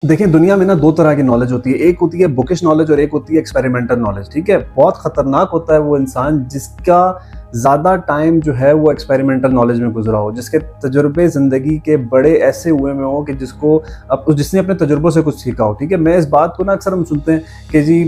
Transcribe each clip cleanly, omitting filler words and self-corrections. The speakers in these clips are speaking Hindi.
देखिए, दुनिया में ना 2 तरह की नॉलेज होती है। एक होती है बुकिश नॉलेज और एक होती है एक्सपेरिमेंटल नॉलेज, ठीक है? बहुत खतरनाक होता है वो इंसान जिसका ज़्यादा टाइम जो है वो एक्सपेरिमेंटल नॉलेज में गुज़रा हो, जिसके तजुर्बे ज़िंदगी के बड़े ऐसे हुए में हो कि जिसने अपने तजुर्बों से कुछ सीखा हो, ठीक है? मैं इस बात को ना अक्सर हम सुनते हैं कि जी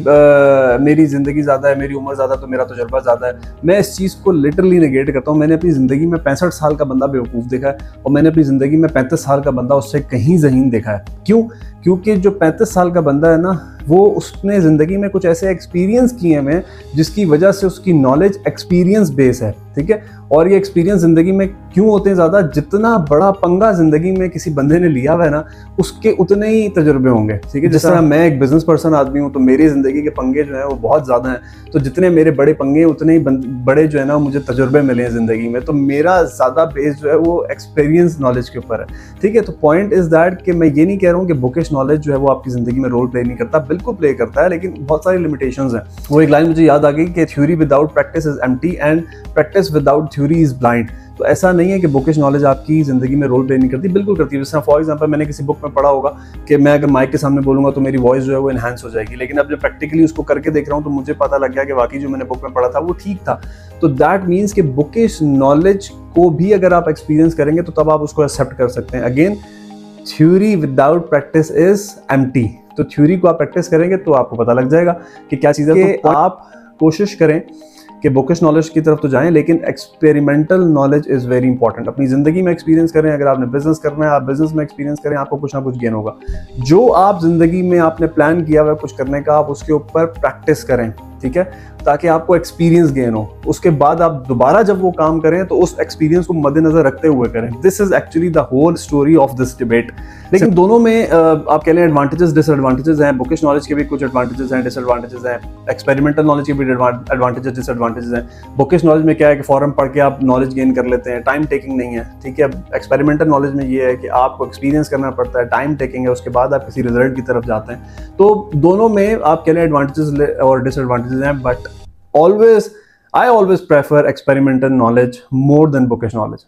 मेरी ज़िंदगी ज़्यादा है, मेरी उम्र ज़्यादा तो मेरा तजुर्बा ज़्यादा है। मैं इस चीज़ को लिटरली नेगेट करता हूँ। मैंने अपनी ज़िंदगी में 65 साल का बंदा बेवकूफ़ देखा है और मैंने अपनी ज़िंदगी में 35 साल का बंदा उससे कहीं ज़हीन देखा है। क्यों? क्योंकि जो 35 साल का बंदा है ना, वो उसने ज़िंदगी में कुछ ऐसे एक्सपीरियंस किए हैं जिसकी वजह से उसकी नॉलेज एक्सपीरियंस बेस है, ठीक है? और ये एक्सपीरियंस ज़िंदगी में क्यों होते हैं ज़्यादा? जितना बड़ा पंगा ज़िंदगी में किसी बंदे ने लिया हुआ है ना, उसके उतने ही तजुर्बे होंगे, ठीक है? जिस तरह मैं एक बिजनेस पर्सन आदमी हूँ, तो मेरी ज़िंदगी के पंगे जो हैं वो बहुत ज़्यादा हैं। तो जितने मेरे बड़े पंगे उतने ही बड़े जो है ना मुझे तजुर्बे मिले हैं ज़िंदगी में। तो मेरा ज़्यादा बेस जो है वो एक्सपीरियंस नॉलेज के ऊपर है, ठीक है? तो पॉइंट इज़ दैट कि मैं ये नहीं कह रहा हूँ कि बुकिश नॉलेज जो है वो आपकी ज़िंदगी में रोल प्ले नहीं करता, बिल्कुल प्ले करता है, लेकिन बहुत सारी लिमिटेशंस हैं। वो एक लाइन मुझे याद आ गई कि theory without practice is empty and practice without theory is blind. तो ऐसा नहीं है कि बुकिश नॉलेज आपकी ज़िंदगी में रोल प्ले नहीं करती, बिल्कुल करती है। जैसे फॉर एग्जांपल मैंने किसी बुक में पढ़ा होगा कि मैं अगर माइक के सामने बोलूँगा तो मेरी वॉइस जो है वो एनहांस हो जाएगी, लेकिन अब जब प्रैक्टिकली उसको करके देख रहा हूँ तो मुझे पता लग गया कि वाकई जो मैंने बुक में पढ़ा था वो ठीक था। तो दैट मीन्स कि बुकिश नॉलेज को भी अगर आप एक्सपीरियंस करेंगे तो तब आप उसको एक्सेप्ट कर सकते हैं। Again, theory without practice is empty. तो थ्योरी को आप प्रैक्टिस करेंगे तो आपको पता लग जाएगा कि क्या चीज़ है। तो आप कोशिश करें कि बुकिश नॉलेज की तरफ तो जाएं, लेकिन experimental knowledge is very important. अपनी ज़िंदगी में एक्सपीरियंस करें। अगर आपने बिजनेस करना है, आप बिजनेस में एक्सपीरियंस करें, आपको कुछ ना कुछ गेन होगा। जो आप ज़िंदगी में आपने प्लान किया हुआ है कुछ करने का, आप उसके ऊपर प्रैक्टिस करें, ठीक है? ताकि आपको एक्सपीरियंस गेन हो। उसके बाद आप दोबारा जब वो काम करें तो उस एक्सपीरियंस को मद्देनजर रखते हुए करें। This is actually the whole story of this debate. लेकिन दोनों में आप कह लें एडवांटेजेस डिसएडवांटेजेस हैं। बुकिश नॉलेज के भी कुछ एडवांटेजेस हैं, डिसएडवांटेजेस हैं। एक्सपेरिमेंटल नॉलेज के भी एडवांटेजेस डिसएडवांटेजेस हैं। बुकिश नॉलेज में क्या है कि फॉरन पढ़ के आप नॉलेज गेन कर लेते हैं, टाइम टेकिंग नहीं है, ठीक है? एक्सपेरिमेंटल नॉलेज में ये है कि आपको एक्सपीरियंस करना पड़ता है, टाइम टेकिंग है, उसके बाद आप किसी रिजल्ट की तरफ जाते हैं। तो दोनों में आप कह लें एडवांटेजेस और डिसएडवांटेजेस हैं, but I always prefer experimental knowledge more than bookish knowledge.